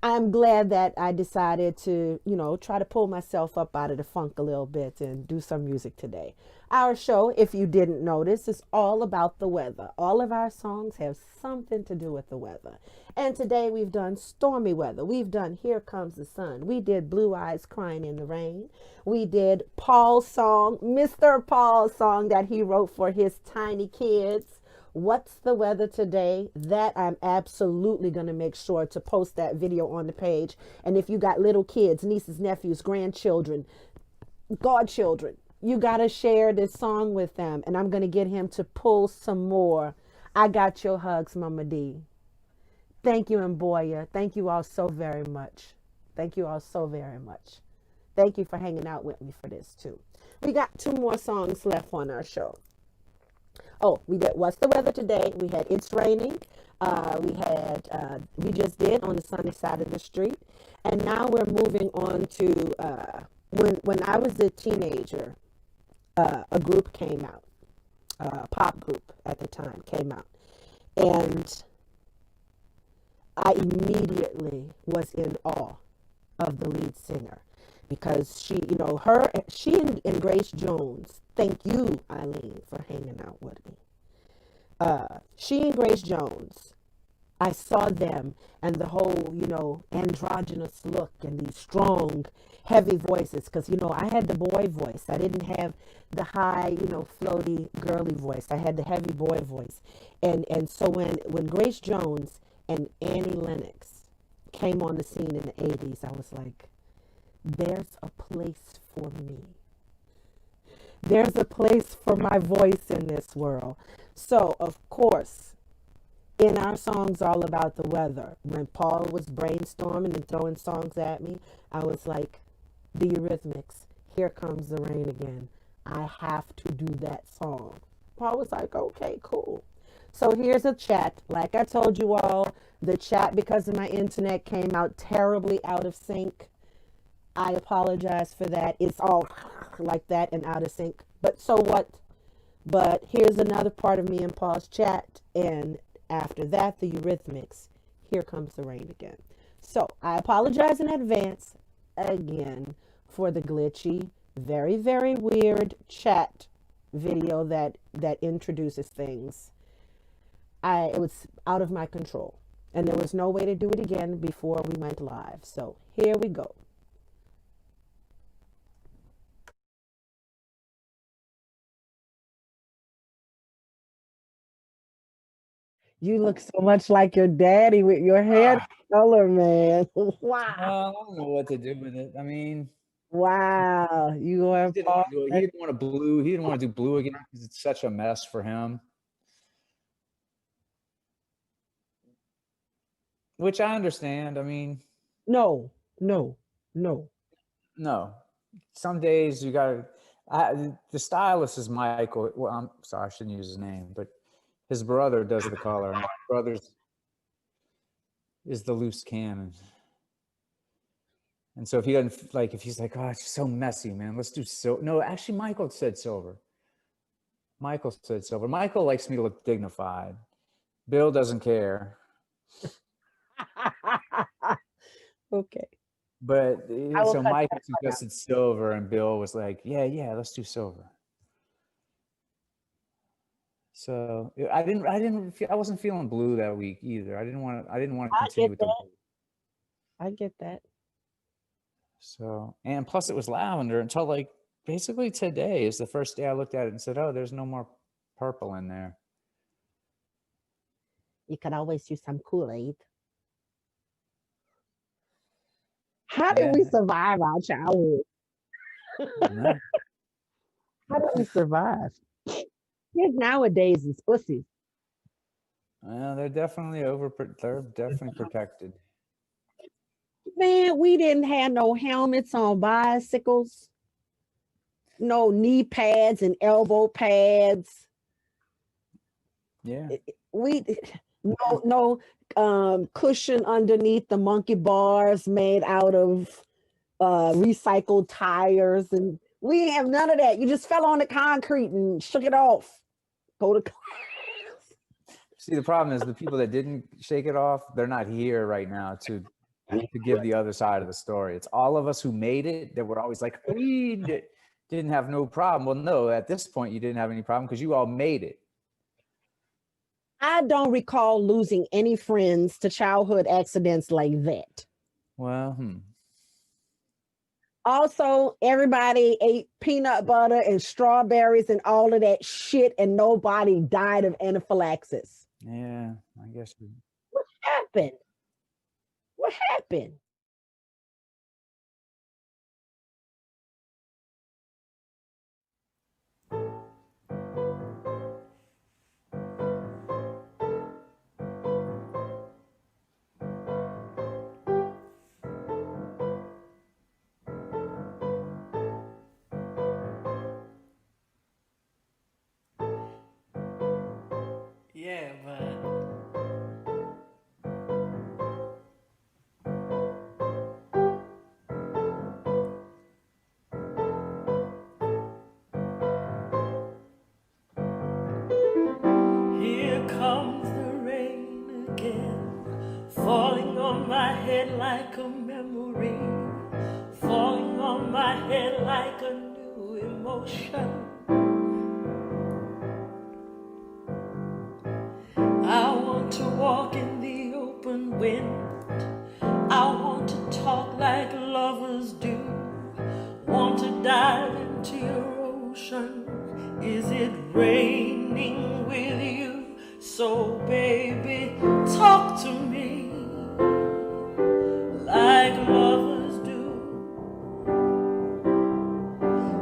I'm glad that I decided to, try to pull myself up out of the funk a little bit and do some music today. Our show, if you didn't notice, is all about the weather. All of our songs have something to do with the weather. And today we've done stormy weather. We've done Here Comes the Sun. We did Blue Eyes Crying in the Rain. We did Paul's song, Mr. Paul's song that he wrote for his tiny kids. What's the weather today? That I'm absolutely going to make sure to post that video on the page. And if you got little kids, nieces, nephews, grandchildren, godchildren, you got to share this song with them. And I'm going to get him to pull some more. I got your hugs, Mama D. Thank you, Mboya. Thank you all so very much. Thank you all so very much. Thank you for hanging out with me for this too. We got 2 more songs left on our show. Oh, we did What's the Weather Today? We had It's Raining. We just did On the Sunny Side of the Street. And now we're moving on to when I was a teenager, a group came out. A pop group at the time came out. And I immediately was in awe of the lead singer. Because she and Grace Jones, thank you, Eileen, for hanging out with me. She and Grace Jones, I saw them and the whole, androgynous look and these strong, heavy voices. Because, I had the boy voice. I didn't have the high, floaty, girly voice. I had the heavy boy voice. And so when Grace Jones and Annie Lennox came on the scene in the 80s, I was like, there's a place for me. There's a place for my voice in this world. So, of course, in our songs all about the weather, when Paul was brainstorming and throwing songs at me, I was like, the Eurythmics, Here Comes the Rain Again. I have to do that song. Paul was like, okay, cool. So here's a chat. Like I told you all, the chat, because of my internet, came out terribly out of sync. I apologize for that. It's all like that and out of sync. But so what? But here's another part of me and Paul's chat. And after that, the Eurythmics. Here Comes the Rain Again. So I apologize in advance again for the glitchy, very, very weird chat video that introduces things. It was out of my control, and there was no way to do it again before we went live. So here we go. You look so much like your daddy with your hair color, man. Wow. I don't know what to do with it. I mean, Wow. You going he far? didn't want to blue. He didn't want to do blue again because it's such a mess for him. Which I understand. I mean, No. no. Some days you gotta. The stylist is Michael. Well, I'm sorry, I shouldn't use his name, but his brother does the color. And his brother's is the loose cannon. And so if he doesn't like, if he's like, oh, it's so messy, man, let's do silver. No, actually, Michael said silver. Michael likes me to look dignified. Bill doesn't care. Okay. But so Michael suggested silver, and Bill was like, yeah, let's do silver. So I wasn't feeling blue that week either. I didn't want to continue with the blue. I get that. So, and plus it was lavender until like basically today is the first day I looked at it and said, oh, there's no more purple in there. You could always use some Kool-Aid. How did we survive our childhood? How did we survive? Kids nowadays is pussies. Well, they're definitely protected. Man, we didn't have no helmets on bicycles, no knee pads and elbow pads. Yeah. No cushion underneath the monkey bars made out of recycled tires, and we didn't have none of that. You just fell on the concrete and shook it off. Go to class. See, the problem is the people that didn't shake it off, they're not here right now to give the other side of the story. It's all of us who made it that were always like, we didn't have no problem. Well, no, at this point you didn't have any problem because you all made it. I don't recall losing any friends to childhood accidents like that. Well, Also, everybody ate peanut butter and strawberries and all of that shit, and nobody died of anaphylaxis. Yeah, I guess. What happened? What happened? Yeah, but here comes the rain again, falling on my head like a memory, falling on my head like a new emotion. I want to walk in the open wind. I want to talk like lovers do. Want to dive into your ocean. Is it raining with you? So baby, talk to me like lovers do.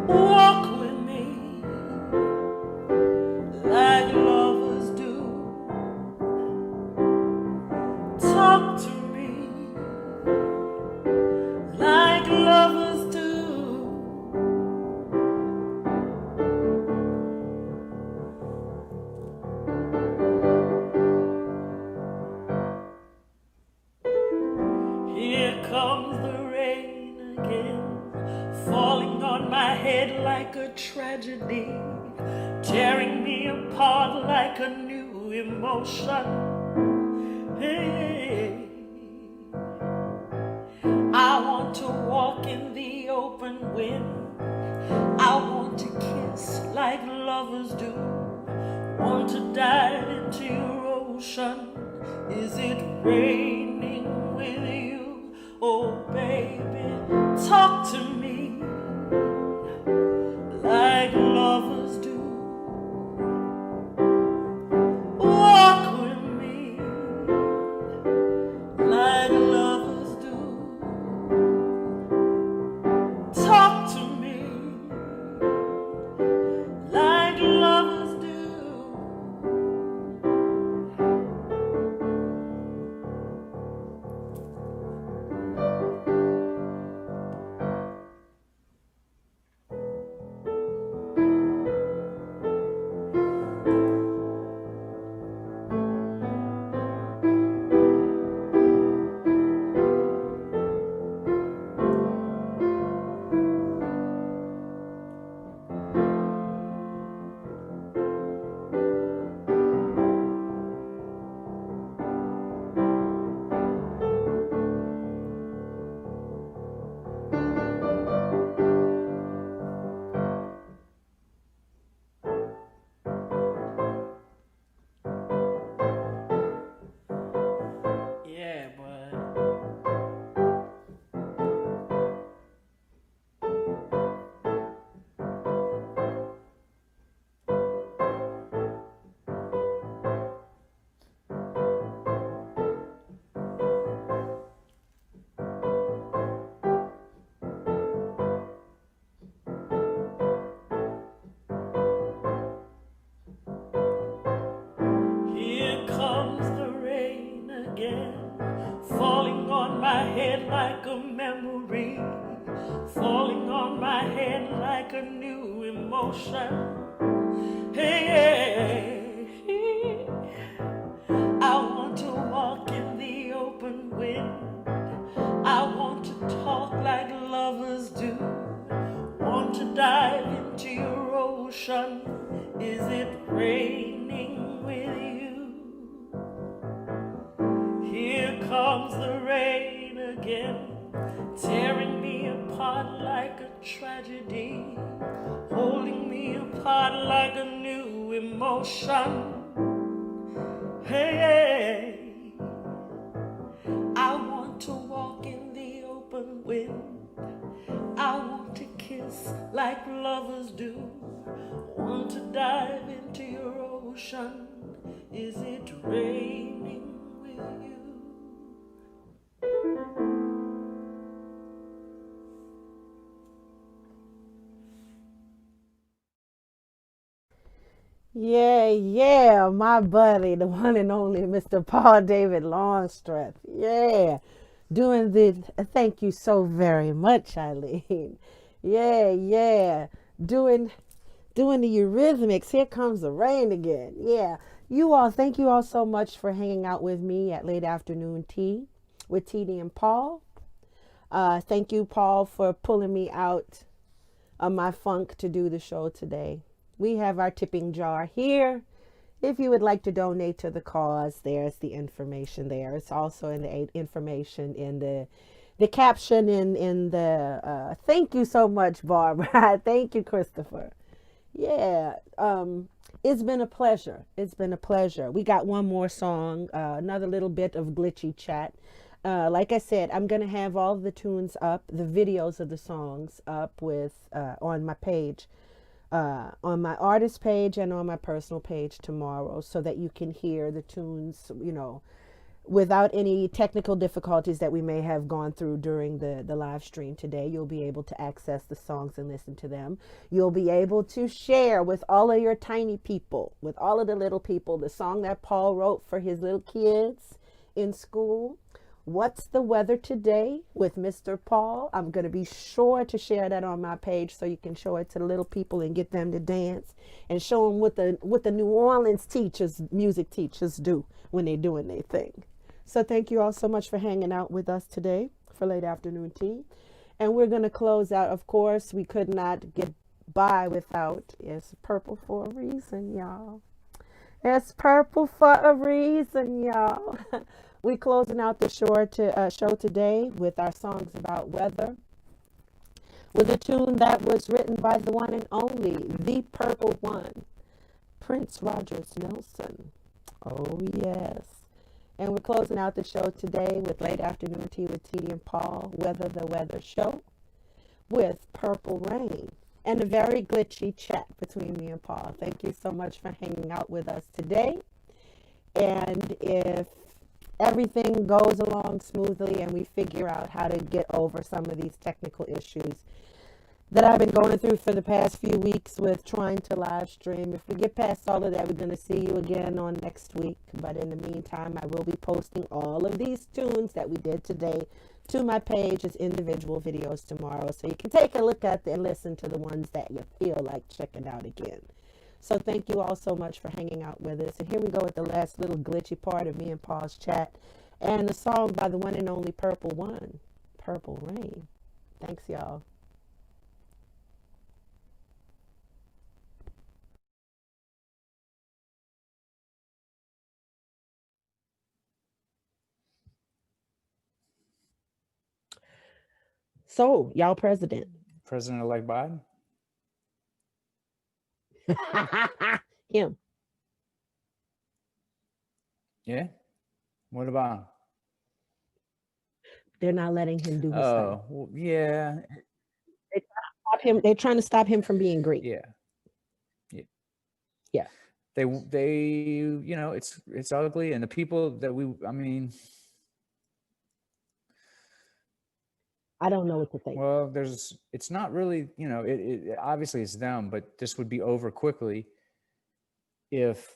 Walk with me like lovers do. Talk to me like lovers do. Here comes the rain again, falling on my head like a tragedy, tearing me apart like a new emotion. Hey, wind. I want to kiss like lovers do. Want to dive into your ocean. Is it raining with you? Oh baby, talk to me like lovers do. Walk with me like lovers do. Talk to me like lovers do. Yeah, but here comes the rain again, falling on my head like a memory, falling on my head like a new emotion. Hey, I want to walk in the open wind. I want to talk like lovers do. Want to dive into your ocean. Is it raining with you? Here comes the rain again, tearing me apart like a tragedy, holding me apart like a new emotion. Hey, I want to walk in the open wind. I want to kiss like lovers do. Want to dive into your ocean. Is it raining with you? Yeah, my buddy, the one and only Mr. Paul David Longstreth. Yeah, doing the, thank you so very much, Eileen. Yeah, doing the Eurythmics. Here comes the rain again. Yeah, you all, thank you all so much for hanging out with me at Late Afternoon Tea with Teedy and Paul. Thank you, Paul, for pulling me out of my funk to do the show today. We have our tipping jar here. If you would like to donate to the cause, there's the information there. It's also in the information in the caption in the thank you so much, Barbara. Thank you, Christopher. Yeah, it's been a pleasure. It's been a pleasure. We got one more song, another little bit of glitchy chat. Like I said, I'm going to have all the tunes up, the videos of the songs up with on my page. On my artist page and on my personal page tomorrow, so that you can hear the tunes, without any technical difficulties that we may have gone through during the live stream today. You'll be able to access the songs and listen to them. You'll be able to share with all of your tiny people, with all of the little people, the song that Paul wrote for his little kids in school. What's the weather today with Mr. Paul? I'm going to be sure to share that on my page so you can show it to the little people and get them to dance and show them what the New Orleans music teachers do when they're doing their thing. So thank you all so much for hanging out with us today for Late Afternoon Tea. And we're going to close out. Of course, we could not get by without It's Purple for a Reason, y'all. It's purple for a reason, y'all. We closing out the show today with our songs about weather. with a tune that was written by the one and only, the Purple One, Prince Rogers Nelson. Oh, yes. And we're closing out the show today with Late Afternoon Tea with Teedy and Paul, Weather the Weather Show, with Purple Rain, and a very glitchy chat between me and Paul. Thank you so much for hanging out with us today. And if everything goes along smoothly and we figure out how to get over some of these technical issues that I've been going through for the past few weeks with trying to live stream, if we get past all of that, we're going to see you again on next week. But in the meantime, I will be posting all of these tunes that we did today to my page as individual videos tomorrow, so you can take a look at and listen to the ones that you feel like checking out again. So thank you all so much for hanging out with us. And here we go with the last little glitchy part of me and Paul's chat, and the song by the one and only Purple One, Purple Rain. Thanks, y'all. So, y'all president. President-elect Biden? Him. Yeah. What about him? They're not letting him do his thing. Oh, well, yeah. They're trying to stop him from being great. Yeah. Yeah. They you know, it's ugly, and the people that I don't know what to think. well, it's not really, you know, it obviously it's them, but this would be over quickly if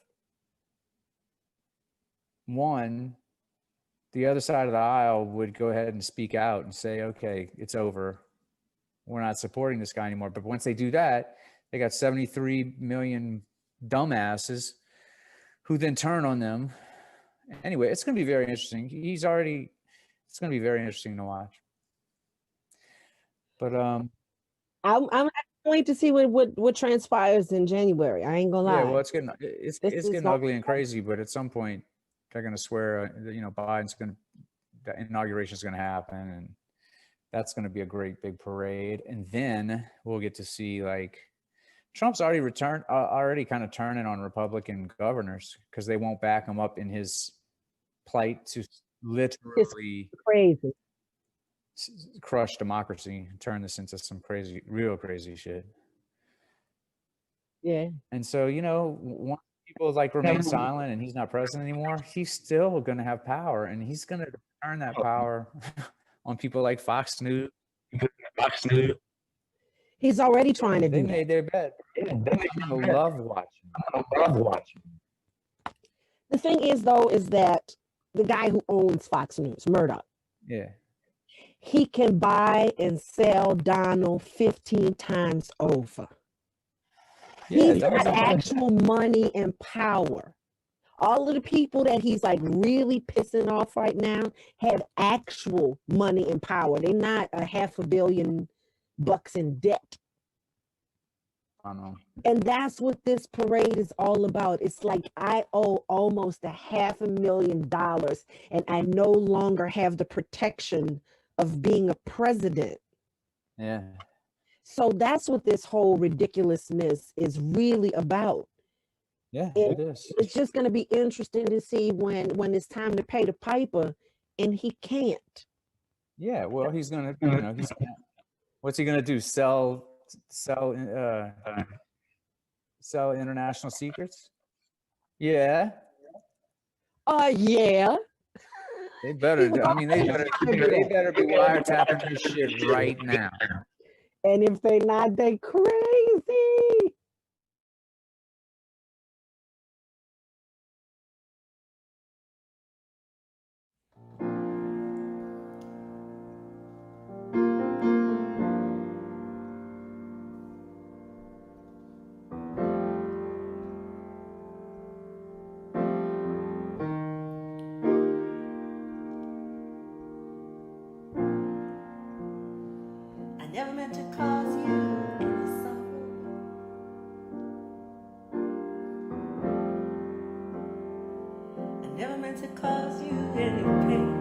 one, the other side of the aisle would go ahead and speak out and say, okay, it's over. We're not supporting this guy anymore. But once they do that, they got 73 million dumbasses who then turn on them. Anyway, it's going to be very interesting. It's going to be very interesting to watch. But I'm waiting to see what transpires in January. I ain't gonna lie. Yeah, well, it's getting ugly and crazy. But at some point, they're going to swear, you know, the inauguration is going to happen, and that's going to be a great big parade. And then we'll get to see, like, Trump's already kind of turning on Republican governors because they won't back him up in his plight to literally crazy crush democracy and turn this into some real crazy shit. Yeah. And so, you know, once people like remain silent and he's not president anymore, he's still going to have power, and he's going to turn that power on people like Fox News. He's already trying to do that. They made their bed. I love watching. The thing is, though, is that the guy who owns Fox News, Murdoch, Yeah, he can buy and sell Donald 15 times over. He's got actual money and power. All of the people that he's like really pissing off right now have actual money and power. They're not $500 million in debt. I know. And that's what this parade is all about. It's like I owe almost $500,000 and I no longer have the protection of being a president. Yeah. So that's what this whole ridiculousness is really about. Yeah, it is. It's just going to be interesting to see when it's time to pay the piper, and he can't. Yeah, well, he's gonna, you know, what's he gonna do? Sell international secrets? Yeah. Yeah. They better. They better be wiretapping this shit right now. And if they not, they crazy. I never meant to cause you any sorrow. I never meant to cause you any pain.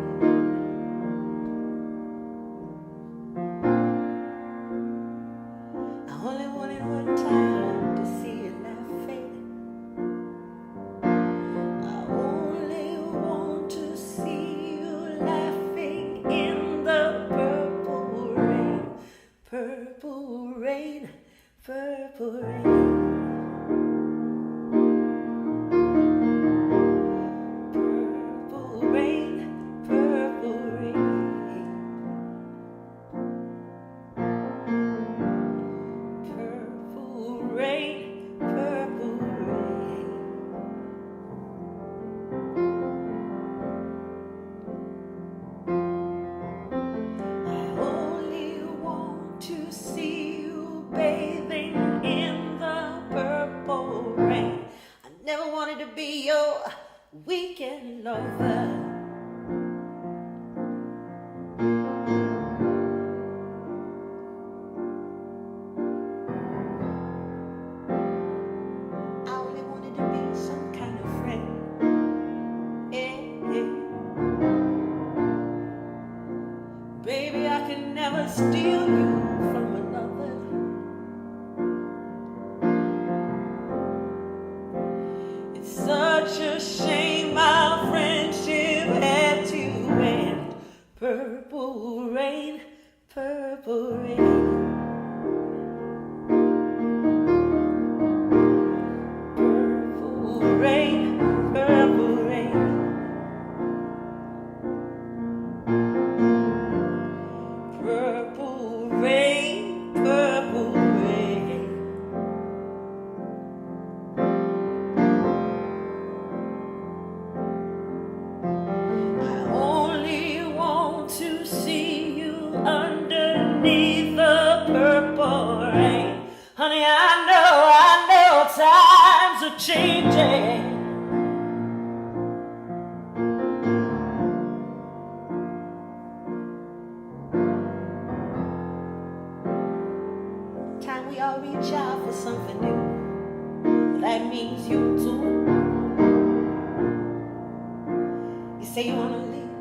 over. I only wanted to be some kind of friend. Yeah, yeah. Baby, I can never steal you from another. It's such a shame our friendship had to end. Purple rain, purple rain. Purple rain, purple rain. Purple rain, purple rain. I only want to see you underneath the purple rain. Honey, I know times are changing. Time we all reach out for something new. That means you too. You say you wanna leave,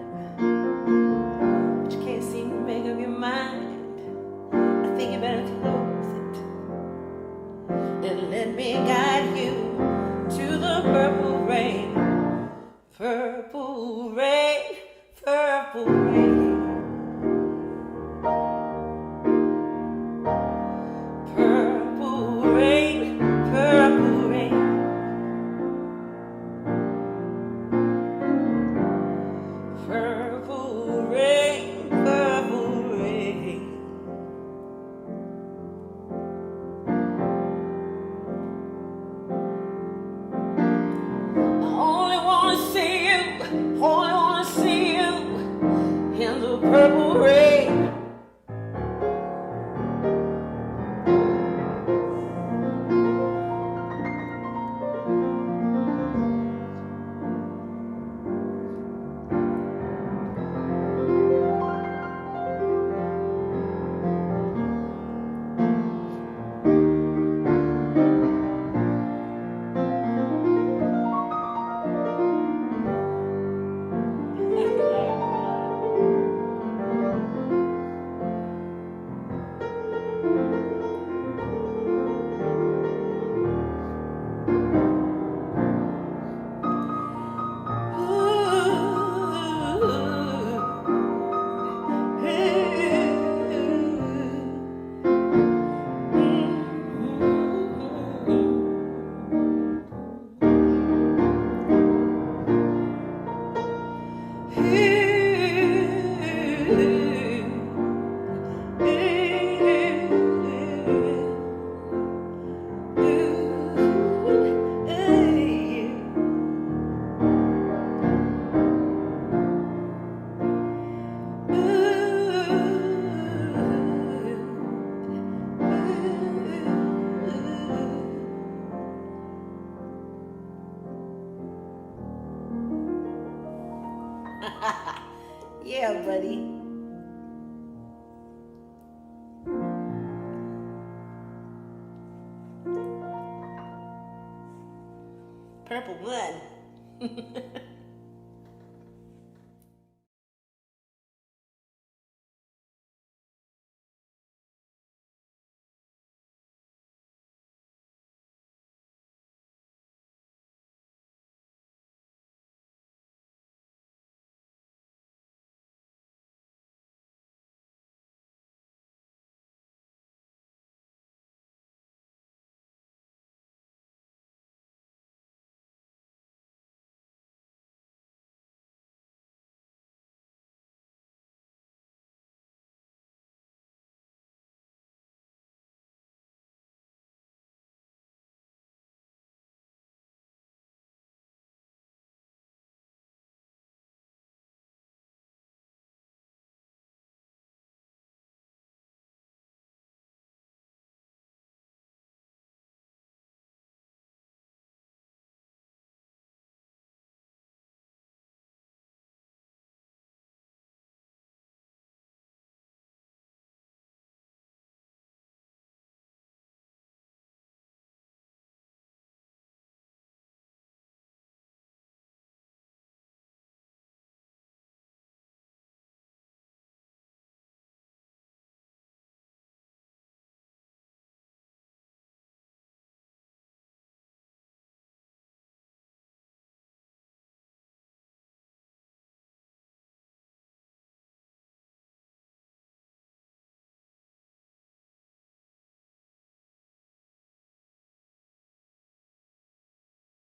but you can't seem to make up your mind. I think you better close it and let me guide you to the purple rain. Purple rain, purple rain. Purple rain, purple rain. Purple rain, purple rain. I only wanna see you in the purple rain. Yeah, buddy. Purple one.